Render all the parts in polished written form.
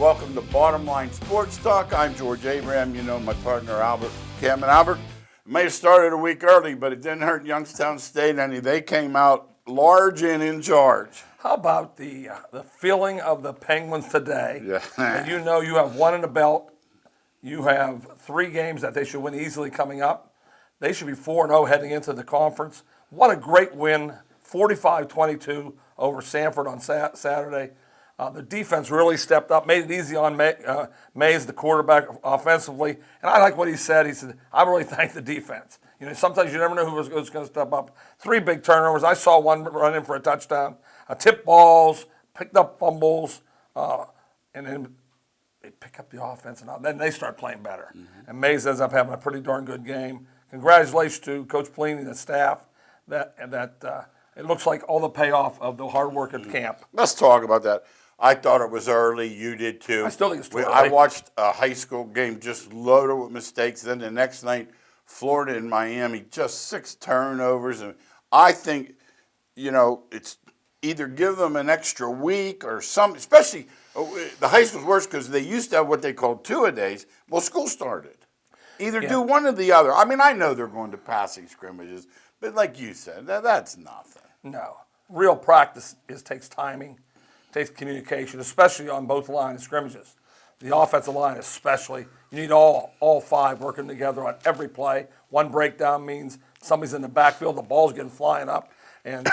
Welcome to Bottom Line Sports Talk. I'm George Abraham. You know my partner Albert. Cam and Albert may have started a week early, but it didn't hurt Youngstown State any. They came out large and in charge. How about the feeling of the Penguins today? Yeah. And you know you have one in the belt. You have 3 games that they should win easily coming up. They should be 4-0 heading into the conference. What a great win, 45-22 over Sanford on Saturday. The defense really stepped up, made it easy on Mays, the quarterback, offensively. And I like what he said. He said, I really thank the defense. You know, sometimes you never know who was going to step up. 3 big turnovers. I saw one run in for a touchdown. Tipped balls, picked up fumbles, and then they pick up the offense, and then they start playing better. Mm-hmm. And Mays ends up having a pretty darn good game. Congratulations to Coach Pelini and the staff. That it looks like all the payoff of the hard work at camp. Let's talk about that. I thought it was early. You did too. I still think it's too early. I watched a high school game just loaded with mistakes. Then the next night, Florida and Miami, just 6 turnovers. And I think, you know, it's either give them an extra week or some, especially the high school's worse because they used to have what they called 2-a-days. Well, school started. Either do one or the other. I mean, I know they're going to passing scrimmages, but like you said, that's nothing. No. Real practice takes timing. Takes communication, especially on both lines of scrimmages. The offensive line especially. You need all 5 working together on every play. One breakdown means somebody's in the backfield, the ball's getting flying up, and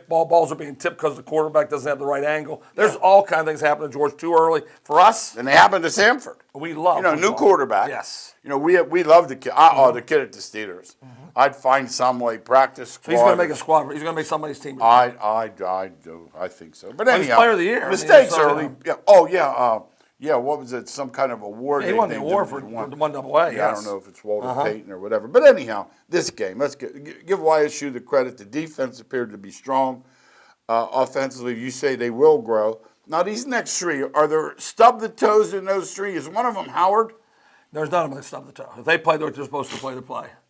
balls are being tipped because the quarterback doesn't have the right angle. There's all kinds of things happening, George, too early. For us. And they happen to Sanford. We love new quarterback. Yes. You know, we love the kid. The kid at the Steelers. Mm-hmm. I'd find some way, practice squad. So he's going to make a squad. He's going to make somebody's team. I do. I think so. But anyhow. He's player of the year. Mistakes early. Yeah. Oh, yeah. Yeah, what was it? Some kind of award. Yeah, he won the award for the 1AA, yes. I don't know if it's Walter Payton or whatever. But anyhow, this game, let's give YSU the credit. The defense appeared to be strong. Offensively, you say they will grow. Now, these next 3, are there stub the toes in those 3? Is one of them Howard? There's none of them that stub the toe. If they play what they're supposed to play,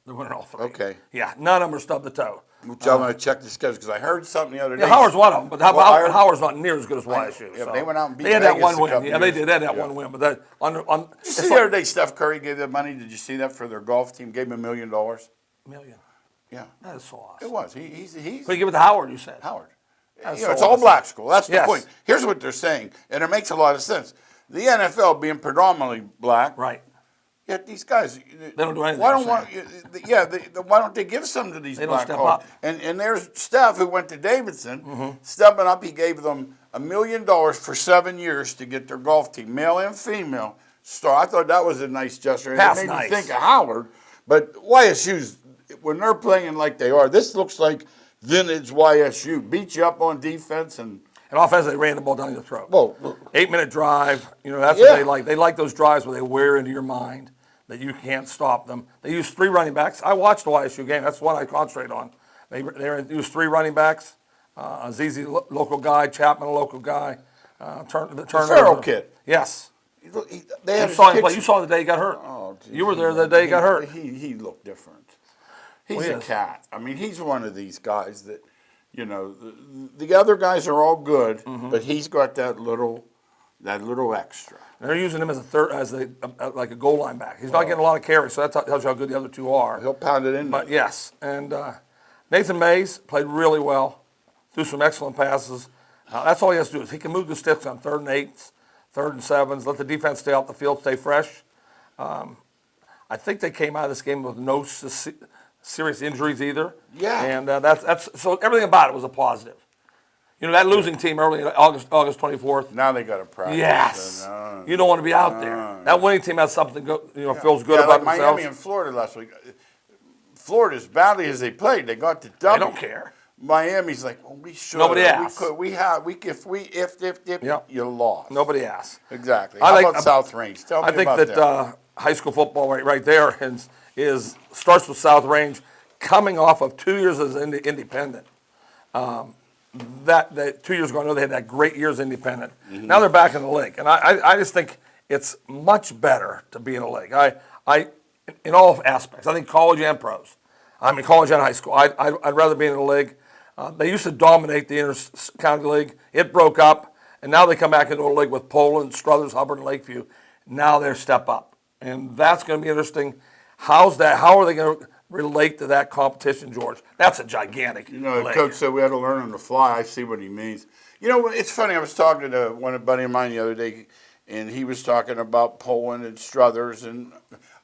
they're winning all 3. Okay. Yeah, none of them are stub the toe. Which I'm going to check the schedule because I heard something the other day. Yeah, Howard's one of them, but Howard's not near as good as YSU. Yeah, so. They went out and beat They had Vegas that one win. Yeah, they did. They had that one win. But that Did you see the other day Steph Curry gave them money? Did you see that for their golf team? Gave them $1 million. Million. Yeah. That is so awesome. It was. He's. But you give it to Howard, you said. Howard. That's it's all black school. That's the point. Yes. Here's what they're saying, and it makes a lot of sense. The NFL being predominantly black. Right. Yet these guys, they don't do anything. Why don't they give some to these black college? And there's Steph who went to Davidson, stepping up. He gave them $1 million for 7 years to get their golf team, male and female. Star. I thought that was a nice gesture. That's it made nice. me think of Howard, but YSU's when they're playing like they are, this looks like vintage YSU. Beat you up on defense and offensively, they ran the ball down your throat. Well, 8-minute drive. You know, that's what they like. They like those drives where they wear into your mind that you can't stop them. They use 3 running backs. I watched the YSU game. That's what I concentrate on. They use 3 running backs. Azizi, local guy. Chapman, a local guy. The Farrell kid. Yes. They had you saw the day he got hurt. Oh, geez. You were there the day he got hurt. He looked different. He's a cat. I mean, he's one of these guys that, you know, the other guys are all good, but he's got that little extra. And they're using him as like a goal line back. He's not getting a lot of carries, so that tells you how good the other 2 are. He'll pound it in. But yes, and Nathan Mays played really well, threw some excellent passes. That's all he has to do is he can move the sticks on 3rd and 8s, 3rd and 7s, let the defense stay off the field, stay fresh. I think they came out of this game with no serious injuries either. Yeah. And that's so everything about it was a positive. You know, that losing team early in August 24th. Now they got to practice. Yes. You don't want to be out there. That winning team has something, feels good about like themselves. Miami and Florida last week. Florida, as badly as they played, they got the W. They don't care. Miami's like, well, we should. Nobody asked. If you lost. Nobody asked. Exactly. How about South Range? Tell me about that. I think that high school football right there starts with South Range coming off of 2 years as independent. That 2 years ago, I know they had that great year as independent. Now they're back in the league, and I just think it's much better to be in a league. In all aspects, I think college and pros. I mean, college and high school. I'd rather be in a league. They used to dominate the inter-county league. It broke up. And now they come back into a league with Poland, Struthers, Hubbard, and Lakeview. Now they're step up. And that's going to be interesting. How's that? How are they going to relate to that competition, George? That's a gigantic You know, the league. coach said we had to learn on the fly. I see what he means. You know, it's funny. I was talking to one buddy of mine the other day, and he was talking about Poland and Struthers. And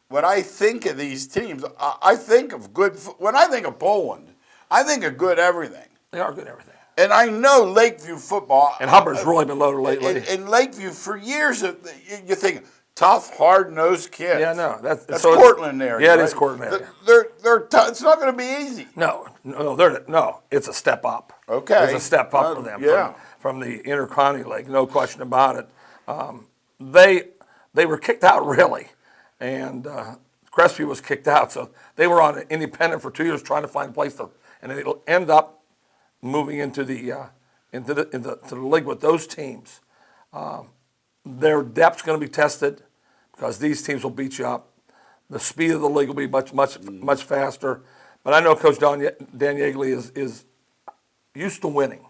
when I think of these teams, I think of good. When I think of Poland, I think of good everything. They are good at everything. And I know Lakeview football. And Hubbard's really been loaded lately. In Lakeview, for years, you think tough, hard-nosed kids. Yeah, no, that's so Cortland area. Yeah, it right? is Cortland area. They're it's not going to be easy. No, it's a step up. Okay. It's a step up for them. Yeah. From the Intercounty League, no question about it. They were kicked out really, and Crestview was kicked out, so they were on independent for 2 years trying to find a place to, and it'll end up moving into the league with those teams. Their depth's going to be tested because these teams will beat you up. The speed of the league will be much faster. But I know Coach Dan Yeagley is used to winning.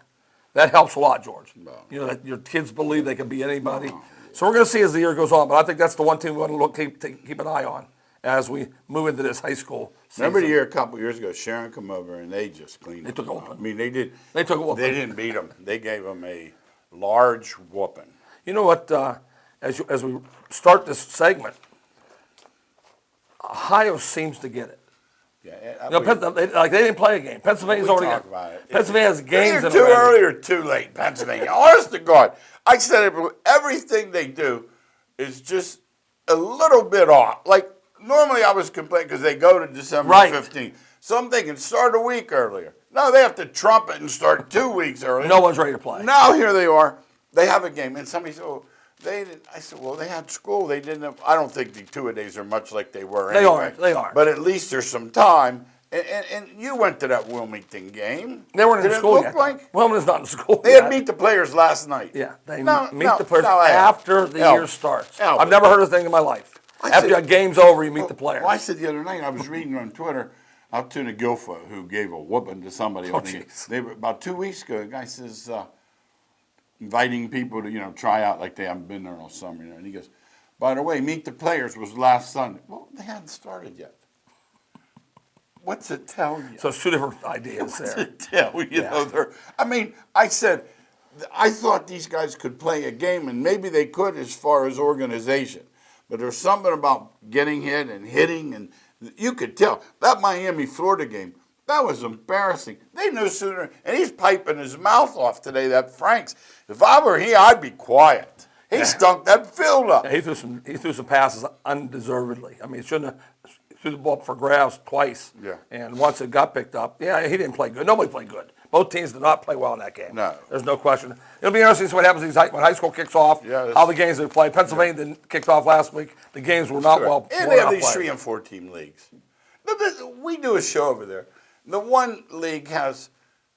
That helps a lot, George. You know, that your kids believe they can beat anybody. So we're going to see as the year goes on. But I think that's the one team we want to keep an eye on as we move into this high school season. Remember the year a couple years ago, Sharon come over and they just cleaned They took a them out. whooping. I mean, they did. They took a whooping. They didn't beat them. They gave them a large whooping. You know what? As we start this segment, Ohio seems to get it. Yeah, You know, they didn't play a game. Pennsylvania's already talk got. about it. Pennsylvania has games Either in too already. early or too late, Pennsylvania. Honest to God, I said it. Everything they do is just a little bit off. Like normally, I was complaining because they go to December 15th. So I'm thinking start a week earlier. No, they have to trump it and start 2 weeks earlier. No one's ready to play. Now here they are. They have a game, and somebody said, "Oh, they didn't." I said, "Well, they had school. They didn't have." I don't think the two-a-days are much like they were. They Anyway. aren't. They aren't. But at least there's some time. And you went to that Wilmington game. They weren't Did in it school look yet. like Wilmington's not in school they yet. had beat the players last night? Yeah, they No, meet no, the players no, after the Albert, year starts. Albert. I've never heard of this thing in my life. After said- the game's over, you meet the players. Well, I said the other night, I was reading on Twitter, Altoona Gilfa, who gave a whooping to somebody. Oh, on the, jeez. they were, about 2 weeks ago, the guy says, inviting people to, try out like they haven't been there all summer. And he goes, by the way, meet the players was last Sunday. Well, they hadn't started yet. What's it tell you? So it's two different ideas What's there. it tell you? I said, I thought these guys could play a game, and maybe they could as far as organization. But there's something about getting hit and hitting, and you could tell. That Miami-Florida game, that was embarrassing. They no sooner, and he's piping his mouth off today, that Franks. If I were he, I'd be quiet. He stunk that field up. Yeah, he threw some passes undeservedly. I mean, he shouldn't have threw the ball up for grabs twice. Yeah. And once it got picked up, yeah, he didn't play good. Nobody played good. Both teams did not play well in that game. No. There's no question. It'll be interesting to see what happens when high school kicks off, Yeah, how the games they play. Pennsylvania didn't kick off last week. The games were not well And were they have not these played. 3 and 4 team leagues. We do a show over there. The one league has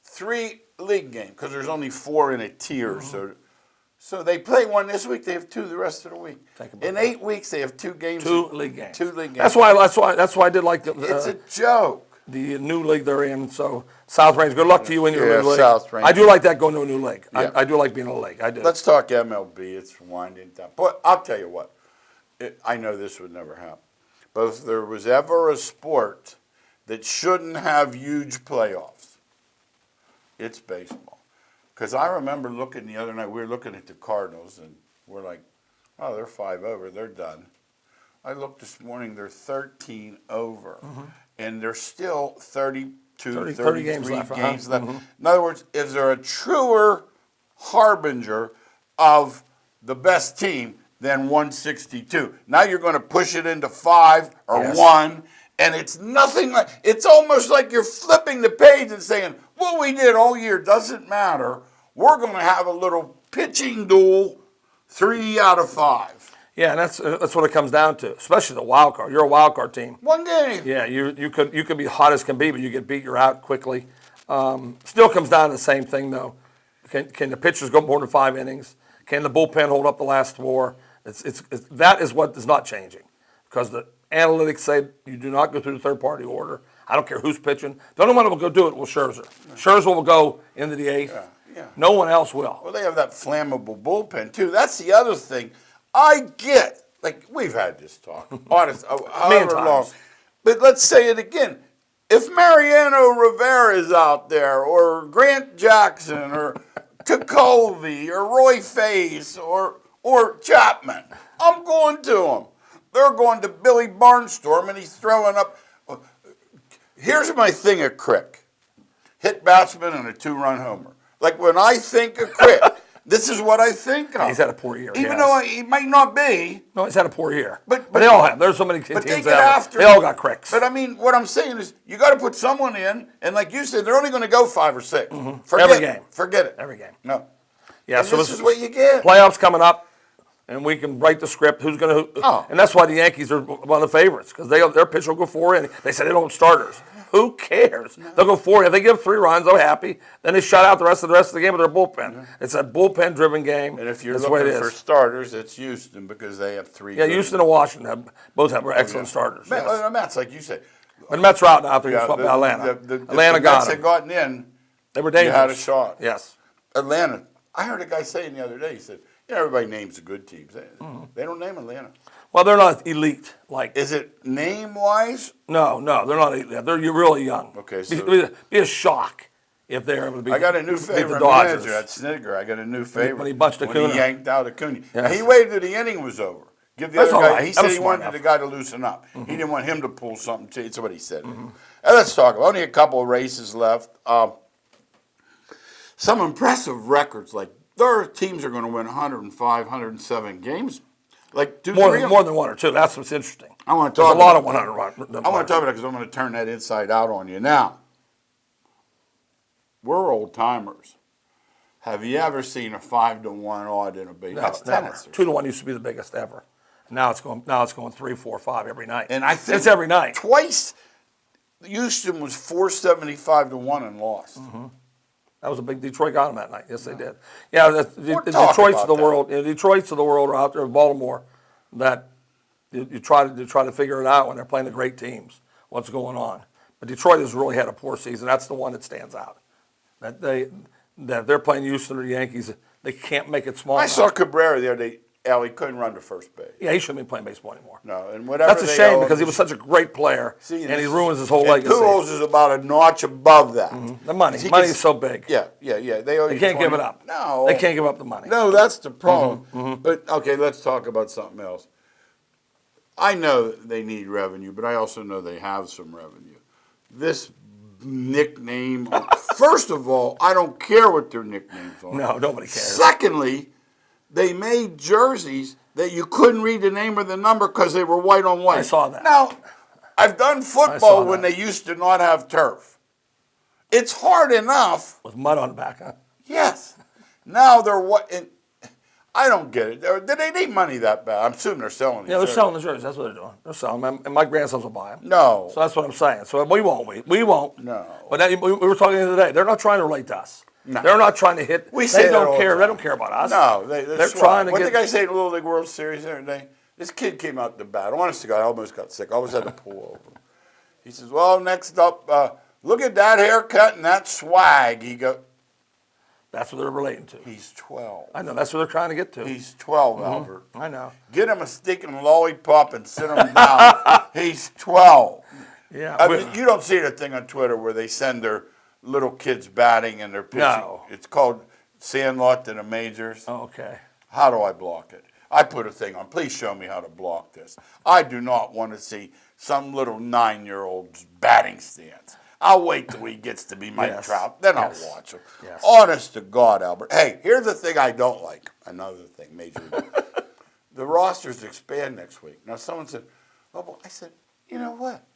3 league games because there's only 4 in a tier. So they play one this week. They have 2 the rest of the week. In 8 weeks, they have 2 games. 2 league games. 2 league games. That's why I did like It's a joke. the new league they're in. So South Range, good luck to you in your Yeah, new league. South Range. I do like that going to a new league. Yeah. I do like being in a league. I do. Let's talk MLB. It's winding down. But I'll tell you what. I know this would never happen. But if there was ever a sport that shouldn't have huge playoffs, it's baseball. Because I remember looking the other night, we were looking at the Cardinals, and we're like, oh, they're 5 over, they're done. I looked this morning, they're 13 over. And there's still 32, 30 games 33 left. games left. In other words, is there a truer harbinger of the best team than 162? Now you're going to push it into 5 or Yes. 1, and it's nothing like, it's almost like you're flipping the page and saying, what we did all year doesn't matter. We're going to have a little pitching duel, 3 out of 5. Yeah, and that's what it comes down to, especially the wild card. You're a wild card team. One game. Yeah, you could be hot as can be, but you get beat, you're out quickly. Still comes down to the same thing though. Can the pitchers go more than 5 innings? Can the bullpen hold up the last 4? That is what is not changing, because the analytics say you do not go through the third-party order. I don't care who's pitching. The only one that will go do it will Scherzer. Scherzer will go into the 8th. Yeah. No one else will. Well, they have that flammable bullpen, too. That's the other thing. I get, like, we've had this talk, honest, however long. times. But let's say it again. If Mariano Rivera is out there, or Grant Jackson, or Tekulve, or Roy Face, or Chapman, I'm going to them. They're going to Billy Barnstorm, and he's throwing up. Here's my thing at Crick. Hit batsman and a 2-run homer. Like, when I think of Crick, this is what I think of. He's had a poor year. Even though he might not be. No, he's had a poor year. But they all have. There's so many teams they get that after. They all got Cricks. But I mean, what I'm saying is, you got to put someone in, and like you said, they're only going to go 5 or 6. Every game. Forget it. Every game. No. Yeah, And so this is what you get. Playoffs coming up, and we can write the script. Who's going to? Oh. And that's why the Yankees are one of the favorites, because their pitcher will go 4 innings. They said they don't have starters. Who cares? No. They'll go 4. If they give 3 runs, they're happy. Then they shut out the rest of the game with their bullpen. Yeah. It's a bullpen-driven game. And if you're looking for starters, it's Houston, because they have 3. Yeah, Houston and Washington both have excellent starters. Yes. Mets, like you said. But the Mets are out now after Atlanta. Atlanta got Mets had gotten in. They were dangerous. You had a shot. Yes. Atlanta. I heard a guy saying the other day, he said, everybody names the good teams. They don't name Atlanta. Well, they're not elite. Is it name-wise? No, they're not elite. They're really young. Okay, so be a shock if they're able to be. I got a new favorite manager at Snitker. I got a new favorite. When he bunched Acuna. When he yanked out Acuna. Yes. He waited till the inning was over. Give the That's other guy. right. He said he wanted the guy to loosen up. He didn't want him to pull something. That's what he said. Let's talk about only a couple of races left. Some impressive records. Like, their teams are going to win 105, 107 games. Like more than 1 or 2. That's what's interesting. I want to talk. There's a lot of 100 run. I want to talk about it because I'm going to turn that inside out on you now. We're old timers. Have you ever seen a 5-1 odd in a baseball? No, That's never. tennis. 2-1 used to be the biggest ever. Now it's going 3, 4, 5 every night. And I think it's every night. Twice, Houston was 475-1 and lost. That was a big. Detroit got them that night. Yes, they did. Yeah, the talk Detroits about of the that. world. Detroits of the world are out there in Baltimore. That you try to figure it out when they're playing the great teams. What's going on? But Detroit has really had a poor season. That's the one that stands out. That they're playing Houston or the Yankees. They can't make it small. I saw Cabrera the other day. He couldn't run to first base. Yeah, he shouldn't be playing baseball anymore. No, and whatever. That's a shame because he was such a great player, and he ruins his whole legacy. Pujols is about a notch above that. The money is so big. Yeah. They can't give it up. No, they can't give up the money. No, that's the problem. But okay, let's talk about something else. I know they need revenue, but I also know they have some revenue. This nickname, first of all, I don't care what their nicknames are. No, nobody cares. Secondly, they made jerseys that you couldn't read the name or the number because they were white on white. I saw that. Now, I've done football when they used to not have turf. It's hard enough. With mud on the back, huh? Yes. Now they're what? I don't get it. Do they need money that bad? I'm assuming they're selling these Yeah, they're jerseys. selling the jerseys. That's what they're doing. They're selling them, and my grandsons will buy them. No. So that's what I'm saying. So we won't. We won't. No. But we were talking the other day. They're not trying to relate to us. No. They're not trying to hit. We say they that all don't the care. time. They don't care about us. No, they're trying to what get. What did I say in the Little League World Series the other day? This kid came out the bat. Honest to God, I almost got sick. I almost had to pull over. He says, well, next up, look at that haircut and that swag. He goes. That's what they're relating to. He's 12. I know. That's what they're trying to get to. He's 12, Albert. I know. Get him a stick and lollipop and sit him down. He's 12. Yeah. I mean, you don't see the thing on Twitter where they send their little kids batting and they're pitching. No. It's called Sandlot to the Majors. Oh, okay. How do I block it? I put a thing on. Please show me how to block this. I do not want to see some little 9-year-old's batting stance. I'll wait till he gets to be Mike Trout. Then I'll watch him. Yes. Honest to God, Albert. Hey, here's the thing I don't like. Another thing, Major League. The rosters expand next week. Now, someone said, oh, well, I said, you know what?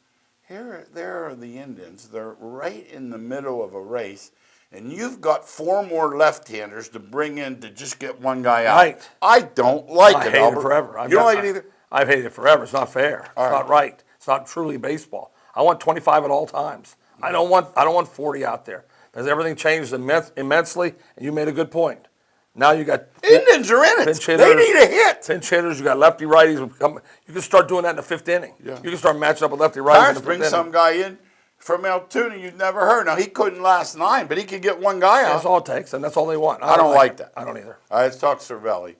There are the Indians. They're right in the middle of a race, and you've got 4 more left-handers to bring in to just get one guy out. Right. I don't like it, I hate Albert. it forever. You don't like it either? I've hated it forever. It's not fair. It's All not right. It's not truly baseball. I want 25 at all times. I don't want 40 out there because everything changed immensely. And you made a good point. Now you got Indians are in it. pinch hitters. They need a hit. Pinch hitters. You got lefty righties. You can start doing that in the 5th inning. Yeah. You can start matching up with lefty righties in Pirates the 5th bring inning. some guy in. from Altoona you'd never heard. Now, he couldn't last 9, but he could get one guy out. That's all it takes, and that's all they want. I don't like that. I don't either. All right, let's talk Cervelli.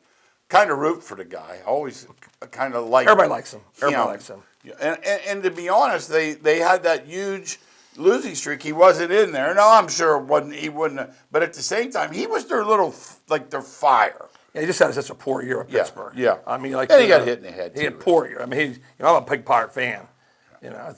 Kind of root for the guy. I always kind of like Everybody likes him. Everybody likes him. And to be honest, they had that huge losing streak. He wasn't in there. No, I'm sure it wasn't. He wouldn't have. But at the same time, he was their little, like their fire. Yeah, he just had such a poor year at Pittsburgh. Yeah. I mean, like, and he got hit in the head. He had a poor year. I mean, I'm a big Pirate fan. You know,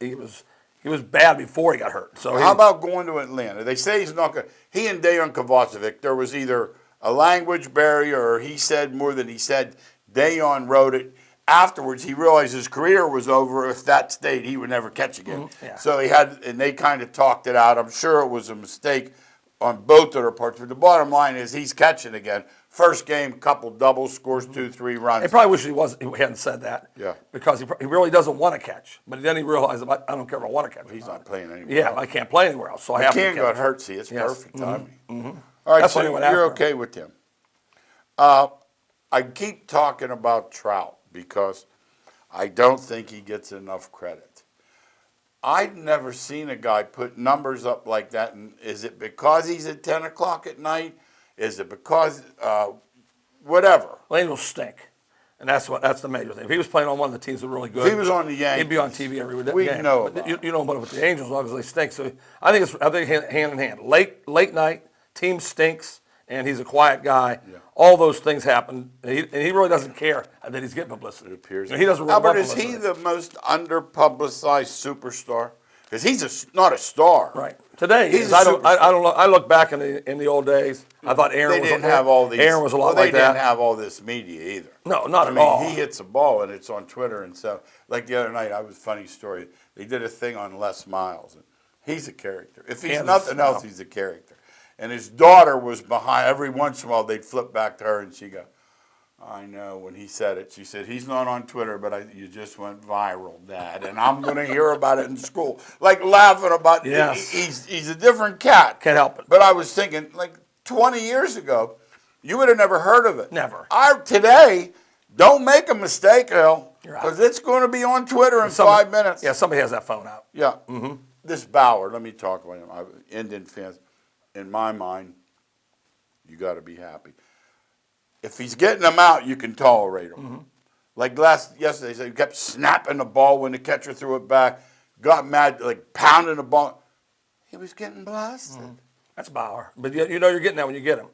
he was bad before he got hurt. So how about going to Atlanta? They say he's not going. He and Dejan Kovacevic, there was either a language barrier or he said more than he said. Dejan wrote it. Afterwards, he realized his career was over. If that stayed, he would never catch again. Yeah. So and they kind of talked it out. I'm sure it was a mistake on both of their parts. But the bottom line is he's catching again. First game, couple doubles, scores 2-3 runs. He probably wish he hadn't said that. Yeah. Because he really doesn't want to catch. But then he realized, I don't care if I want to catch. He's not playing anymore. Yeah, I can't play anywhere else, so I have to catch. Got hurt. See, it's perfect timing. All right, That's so when he went you're after him. okay with him. I keep talking about Trout because I don't think he gets enough credit. I've never seen a guy put numbers up like that. And is it because he's at 10 o'clock at night? Is it because whatever? Well, Angels stink, and that's the major thing. If he was playing on one of the teams that were really good, If he was on the Yankees, he'd be on TV every day. we know But about you know about with the Angels, because they stink. So I think it's hand in hand. Late night, team stinks, and he's a quiet guy. Yeah. All those things happen, and he really doesn't care that he's getting publicity. It appears. He doesn't. Albert, is he the most underpublicized superstar? Because he's not a star. Right. Today, he's I don't know. I look back in the old days. I thought Aaron They didn't have all these. Aaron was a lot well, like that. They didn't have all this media either. No, not I at mean, all. he hits a ball and it's on Twitter and so. Like the other night, I was funny story. They did a thing on Les Miles. And he's a character. If he's nothing else, he's a character. And his daughter was behind. Every once in a while, they'd flip back to her and she'd go, I know, when he said it. She said, he's not on Twitter, but you just went viral, Dad. And I'm going to hear about it in school. Like laughing about Yes. He's a different cat. Can't help it. But I was thinking, like 20 years ago, you would have never heard of it. Never. Today, don't make a mistake, Al, You're right. because it's going to be on Twitter in 5 minutes. Yeah, somebody has that phone out. Yeah. Mm-hmm. This Bauer, let me talk about him. Indian fans, in my mind, you got to be happy. If he's getting them out, you can tolerate him. Mm-hmm. Like yesterday, he kept snapping the ball when the catcher threw it back, got mad, like pounding the ball. He was getting blasted. Mm-hmm. That's Bauer. But you know you're getting that when you get him.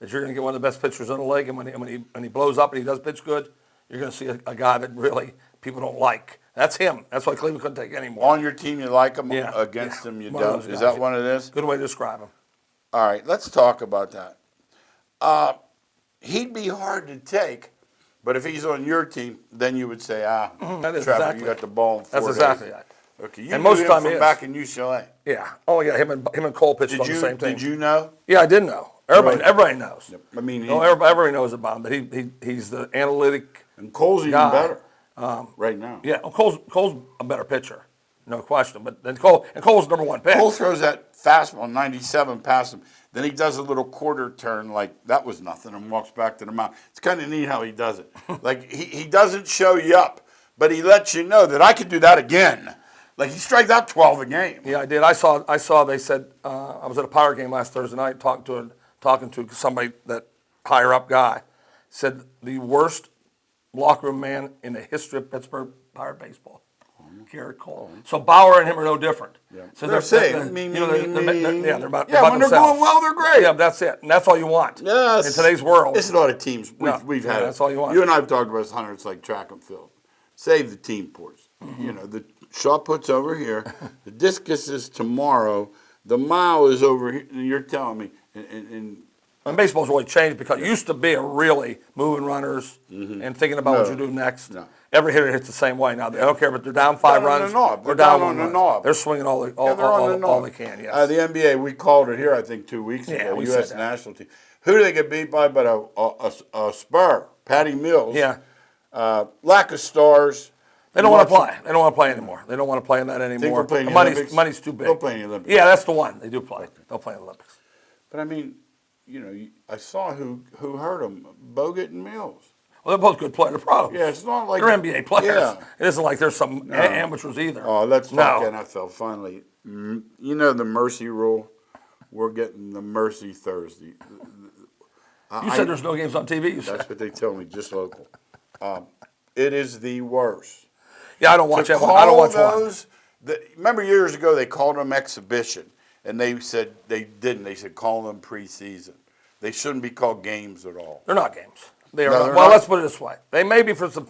That you're going to get one of the best pitchers in the league, and when he blows up and he does pitch good, you're going to see a guy that really people don't like. That's him. That's why Cleveland couldn't take anymore. On your team, you like him. Yeah. Against him, you One of don't. those Is guys. that what it is? Good way to describe him. All right, let's talk about that. He'd be hard to take, but if he's on your team, then you would say, that is Trevor, exactly you got the ball in 4 That's days. exactly that. Okay, you And knew most him time from he is. back in UCLA. Yeah. Oh yeah, him and Cole pitched on the same team. Did you know? Yeah, I did know. Everybody knows. Yep. I mean, No, everybody knows about him, but he's the analytic. and Cole's even guy. better right now. Yeah, Cole's a better pitcher, no question. But then Cole's number one pick. Cole throws that fastball 97 past him. Then he does a little quarter turn like that was nothing and walks back to the mound. It's kind of neat how he does it. Like he doesn't show you up, but he lets you know that I could do that again. Like he strikes out 12 a game. Yeah, I did. I saw. They said I was at a Pirate game last Thursday night talking to somebody, that higher up guy, said the worst locker room man in the history of Pittsburgh Pirate baseball. Garrett Cole. So Bauer and him are no different. Yeah. So They're saying, they're about yeah, when they're themselves. going well, they're great. Yeah, that's it, and that's all you want. Yes. In today's world, It's a lot of teams. No. We've Yeah, had it. that's all you want. You and I have talked about this, Hunter. It's like track and field. Save the team ports. Mm-hmm. You know, the shot put's over here. The discus is tomorrow. The mile is over here. You're telling me. And baseball's really changed because it used to be a really moving runners and thinking about what you do next. No. Every hitter hits the same way now. They don't care if they're down 5 Down on runs the knob. or They're down down one on the run. knob. They're swinging all they can. Yes. The NBA, we called it here, I think, 2 weeks Yeah, ago. we U.S. said that. national team. Who do they get beat by but a Spur? Patty Mills. Yeah. Lack of stars. They don't want to play. They don't want to play anymore. They don't want to play in that anymore. they'll play in the Olympics? Money's too big. They'll play in the Olympics. Yeah, that's the one. They do play. They'll play in the Olympics. But I mean, I saw who hurt him, Bogut and Mills. Well, they're both good players. They're pros. Yeah, it's not like they're NBA players. Yeah. It isn't like there's some amateurs either. Oh, let's talk No. NFL finally. You know the mercy rule? We're getting the mercy Thursday. You said there's no games on TV. You said. That's what they tell me, just local. It is the worst. Yeah, I don't watch To that one. I don't watch call one. those, remember years ago they called them exhibition, and they said they didn't. They said call them preseason. They shouldn't be called games at all. They're not games. They are No, not. they're Well, not. let's put it this way. They may be for some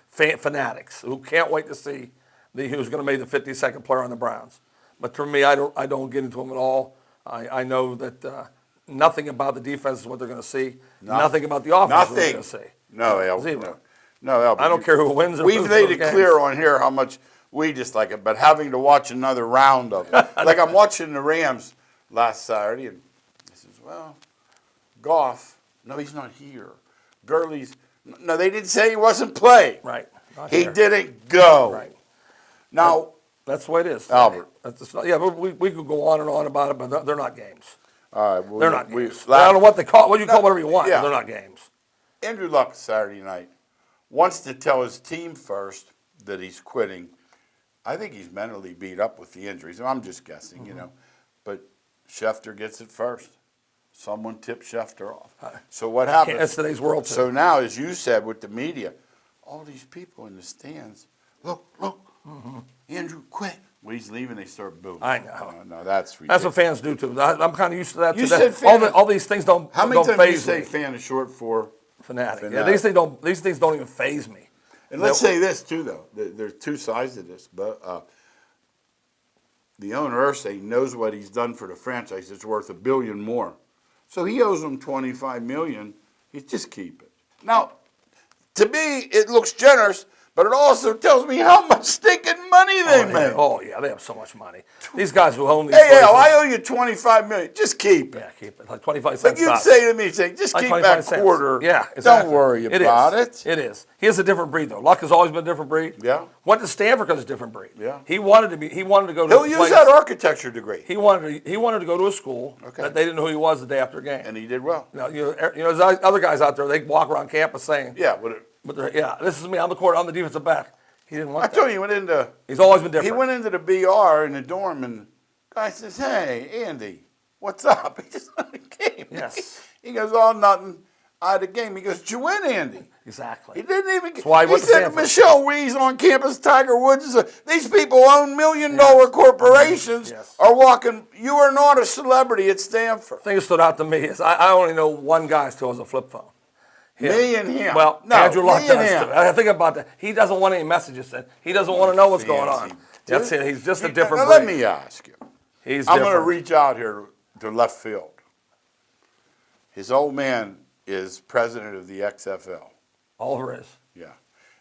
fanatics who can't wait to see who's going to make the 52nd player on the Browns. But for me, I don't get into them at all. I know that nothing about the defense is what they're going to see. Nothing about the offense is what they're going to see. No, Al. Zero. No, Al. I don't care who wins or We've loses made those it games. clear on here how much we dislike it, but having to watch another round of it. Like I'm watching the Rams last Saturday, and he says, well, Goff, no, he's not here. Gurley's, no, they didn't say he wasn't playing. Right. Not He here. didn't go. Right. Now, That's the way it is. Albert. That's just not, yeah, but we could go on and on about it, but they're not games. all right, well, They're not games. I don't know what they call. What you call whatever you want. yeah. But they're not games. Andrew Luck Saturday night wants to tell his team first that he's quitting. I think he's mentally beat up with the injuries. I'm just guessing, you know. But Schefter gets it first. Someone tipped Schefter off. So what happens? That's today's world. So now, as you said with the media, all these people in the stands, look, Andrew quit. When he's leaving, they start booing. I know. No, that's ridiculous. That's what fans do too. I'm kind of used to that. You today. said fan- all these things don't. How many don't times do you faze say me. fan is short for? Fanatic. Yeah, Fanatic. these things don't even faze me. And let's say this too, though. There's two sides to this, but the owner Irsay knows what he's done for the franchise. It's worth $1 billion more, so he owes them $25 million. He just keep it. Now, to me, it looks generous, but it also tells me how much stinking money they make. Oh yeah, they have so much money. These guys who own these. Hey, Al, places- I owe you $25 million. Just keep it. Yeah, keep it like 25 Like cents. you'd tops. say to me, just Like keep 25 that cents. quarter. Yeah, exactly. Don't worry about it. It is. He is a different breed though. Luck has always been a different breed. Yeah. Went to Stanford because it's a different breed. Yeah. He wanted to go to. He'll a use place- that architecture degree, He wanted to go to a school Okay. that they didn't know who he was the day after a game. and he did well. Now, you know, there's other guys out there. They walk around campus saying, Yeah, but this is me. I'm the court. I'm the defensive back. He didn't want I that. told you, he went into. He's always been different. He went into the BR in the dorm, and the guy says, "Hey, Andy, what's up?" He just won the game. Yes. He goes, "Oh, nothing. I had a game." He goes, "Did you win, Andy?" Exactly. He didn't even. That's why he went to said, Stanford. "Michelle Reeves on campus. Tiger Woods. These people own $1 million corporations. Yes. Are walking. You are not a celebrity at Stanford." The thing that stood out to me is I only know one guy still has a flip phone. Him. Me and him. Well, No, Andrew Luck me and does him. too. I think about that. He doesn't want any messages sent. He doesn't want to know what's going on. Fancy. That's it. He's just a different Now, breed. let me ask you. He's I'm different. going to reach out here to left field. His old man is president of the XFL. Oliver is. Yeah.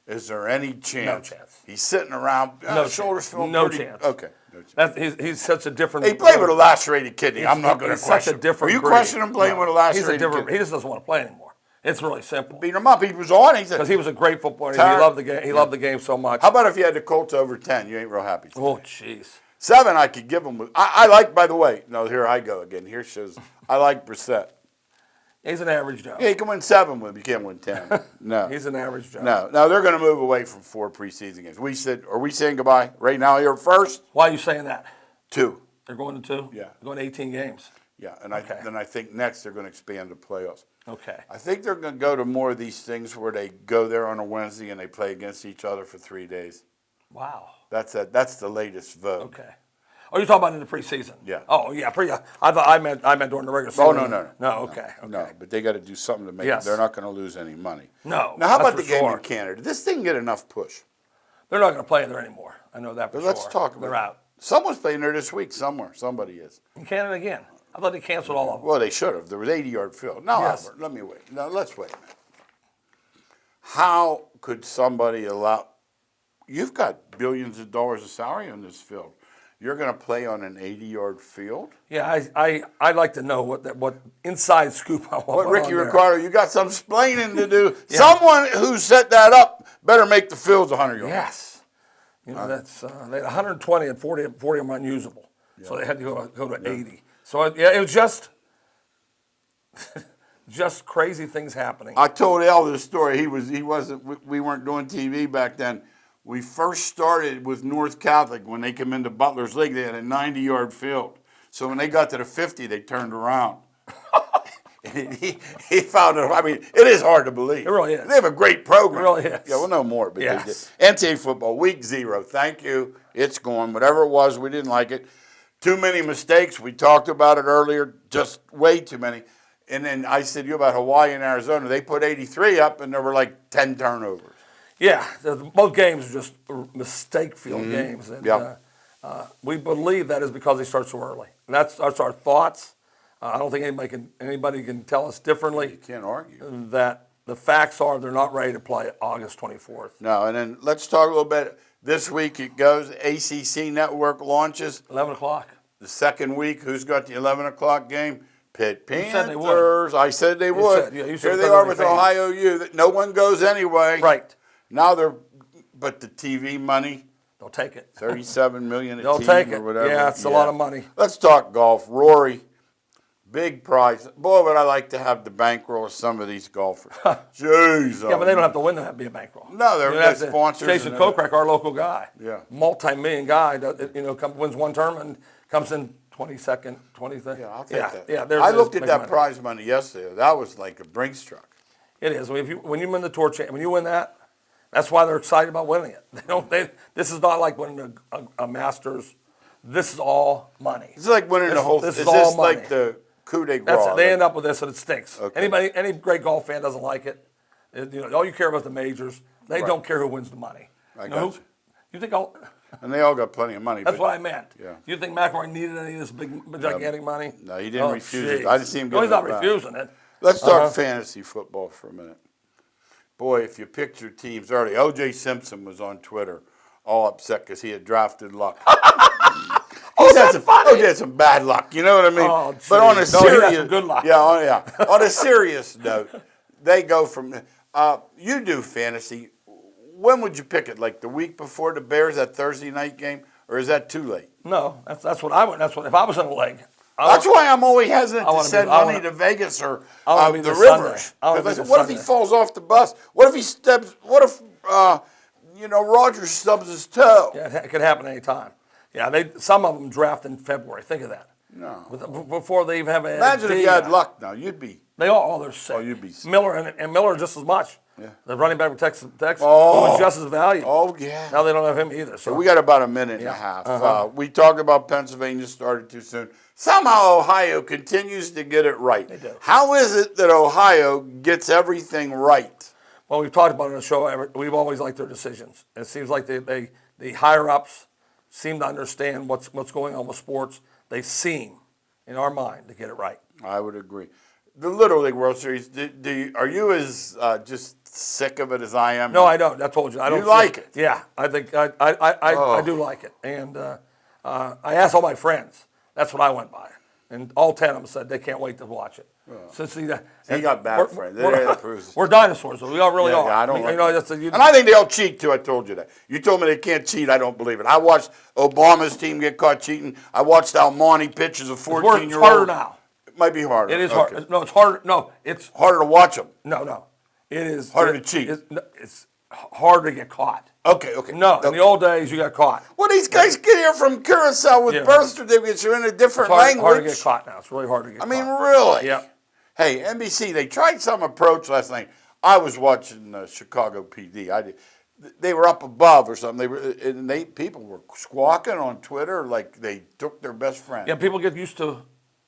Is there any chance? No chance. He's sitting around. No shoulders chance. feeling No pretty- chance. Okay. No chance. He's such a different. He played with a lacerated kidney. I'm not going to He's question. such a different. Are you breed. questioning him playing No. with a He's a lacerated different. kidney? He just doesn't want to play anymore. It's really simple. Beat him up. He was on. He said, Because he was a great footballer. He Tired. loved the game. He loved the game so much. "How about if you had the Colts over 10? You ain't real happy." Oh, jeez. 7, I could give him. I like. By the way, no. Here I go again. Here shows. I like Brissett. He's an average Joe. Yeah, you can win 7 with him. You can't win 10. No. He's an average Joe. No, they're going to move away from 4 preseason games. Are we saying goodbye right now here first? Why are you saying that? 2. They're going to 2? Yeah. They're going to 18 games. Yeah, and Okay. I think next they're going to expand the playoffs. Okay. I think they're going to go to more of these things where they go there on a Wednesday and they play against each other for 3 days. Wow. That's the latest vote. Okay. Oh, you're talking about in the preseason? Yeah. Oh, yeah. I thought I meant during the regular season. Oh no. No. Okay. No, but they got to do something to make Yes. it. They're not going to lose any money. No, Now, how that's about the for game sure. in Canada? Did this thing get enough push? They're not going to play there anymore. I know that for But sure. let's talk about They're it. out. Someone's playing there this week somewhere. Somebody is. In Canada again. I thought they canceled all of them. Well, they should have. There was 80-yard field. No, Yes. Albert, let me wait. No, let's wait a minute. How could somebody allow? You've got billions of dollars of salary on this field. You're going to play on an 80-yard field? Yeah, I'd like to know what inside scoop I want. What, Ricky on there. Ricardo, you got some explaining to do. Someone who set that up better make the fields 100 yards. Yes. You know, that's they had 120 and 40 of them unusable. So they had to go to 80. So, it was just just crazy things happening. I told Al this story. We weren't doing TV back then. We first started with North Catholic when they came into Butler's League. They had a 90-yard field. So when they got to the 50, they turned around. And he found it. I mean, it is hard to believe. It really is. They have a great program. It really is. Yeah, we'll know more. But yes. NCAA football, week 0. Thank you. It's gone. Whatever it was, we didn't like it. Too many mistakes. We talked about it earlier. Just way too many. And then I said you about Hawaii and Arizona. They put 83 up, and there were like 10 turnovers. Yeah, both games are just mistake-filled games. And we believe that is because they start so early. And that's our thoughts. I don't think anybody can tell us differently. You can't argue. That the facts are they're not ready to play August 24th. No, and then let's talk a little bit. This week it goes. ACC Network launches. 11 o'clock. The second week, who's got the 11 o'clock game? Pitt Panthers. said they would. I said they would. You said Here they are with Ohio U. No one goes anyway. Right. Now but the TV money. They'll take it. $37 million a They'll team take it. or whatever. Yeah, it's a lot of money. Let's talk golf. Rory, big prize. Boy, would I like to have the bankroll of some of these golfers. Jeez. Yeah, but they don't have to win to be a bankroll. No, they're sponsors. Jason Kokrak, our local guy. Yeah. Multi-million guy, wins one term and comes in 22nd, 23rd. Yeah, I'll take that. Yeah, I looked at that prize money yesterday. That was like a Brinks truck. It is. When you win the tour, when you win that, that's why they're excited about winning it. This is not like winning a Masters. This is all money. It's like winning the whole. This is is all this money. like the coup de grace? That's it. They end up with this, and it stinks. Okay. Any great golf fan doesn't like it. All you care about is the majors. They don't care who wins the money. I got you. You think all? And they all got plenty of money. That's what I meant. Yeah. You think McElroy needed any of this big, gigantic money? No, he didn't refuse it. I didn't see him get No, he's not back. refusing it. Let's talk fantasy football for a minute. Boy, if you picture teams early, O.J. Simpson was on Twitter all upset because he had drafted Luck. That's funny. O.J. had some bad luck, you know what I mean? Oh, but on a geez. No, he had serious, some good luck. Yeah, on a serious note, they go from. You do fantasy. When would you pick it? Like the week before the Bears, that Thursday night game, or is that too late? No, that's what I would. That's what if I was in a league. That's why I'm always hesitant to send money to Vegas or the Rivers. What if he falls off the bus? What if he steps? What if Rogers stubs his toe? Yeah, it could happen any time. Yeah, some of them draft in February. Think of that. No. Before they even have a. Imagine if you had Luck now, you'd be. They all. They're sick. Oh, you'd be sick. Miller and Miller just as much. Yeah. The running back with Texas Oh. was just as valuable. Oh yeah. Now they don't have him either. So we got about a minute and a half. We talked about Pennsylvania started too soon. Somehow Ohio continues to get it right. They do. How is it that Ohio gets everything right? Well, we've talked about it on the show. We've always liked their decisions. It seems like the higher ups seem to understand what's going on with sports. They seem, in our mind, to get it right. I would agree. The Little League World Series. Are you as just sick of it as I am? No, I don't. I told you. I don't. You like it? Yeah, I think I do like it. And I asked all my friends. That's what I went by, and all 10 of them said they can't wait to watch it. He got bad friends. That proves. We're dinosaurs. So we all really are. Yeah, I don't like and I think they'll cheat too. I told you that. You told me they can't cheat. I don't believe it. I watched Obama's team get caught cheating. I watched Almani pitch as a 14-year-old. It's harder now. It might be harder. It is hard. No, it's harder. No, it's harder to watch them. No. It is harder to cheat. It's harder to get caught. Okay. No, in the old days you got caught. Well, these guys get here from Curacao with birth certificates. You're in a different language. It's hard to get caught now. It's really hard to get caught. I mean, really? Yeah. Hey, NBC, they tried some approach last night. I was watching Chicago PD. They were up above or something. People were squawking on Twitter like they took their best friend. Yeah, people get used to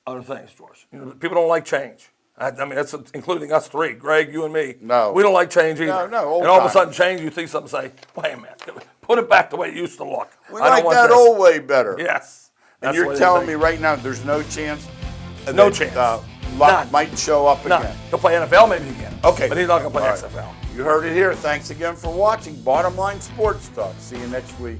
other things, George. People don't like change. I mean, that's including us three, Greg, you and me. No. We don't like change either. No, and all of a sudden change, you see something and say, wait a minute, put it back the way it used to look. We like that old way better. Yes. And you're telling me right now there's no chance? No chance. Luck might show up again. None. He'll play NFL maybe again. Okay. But he's not going to play All XFL. You heard it here. Thanks again for watching Bottom Line Sports Talk. See you next week.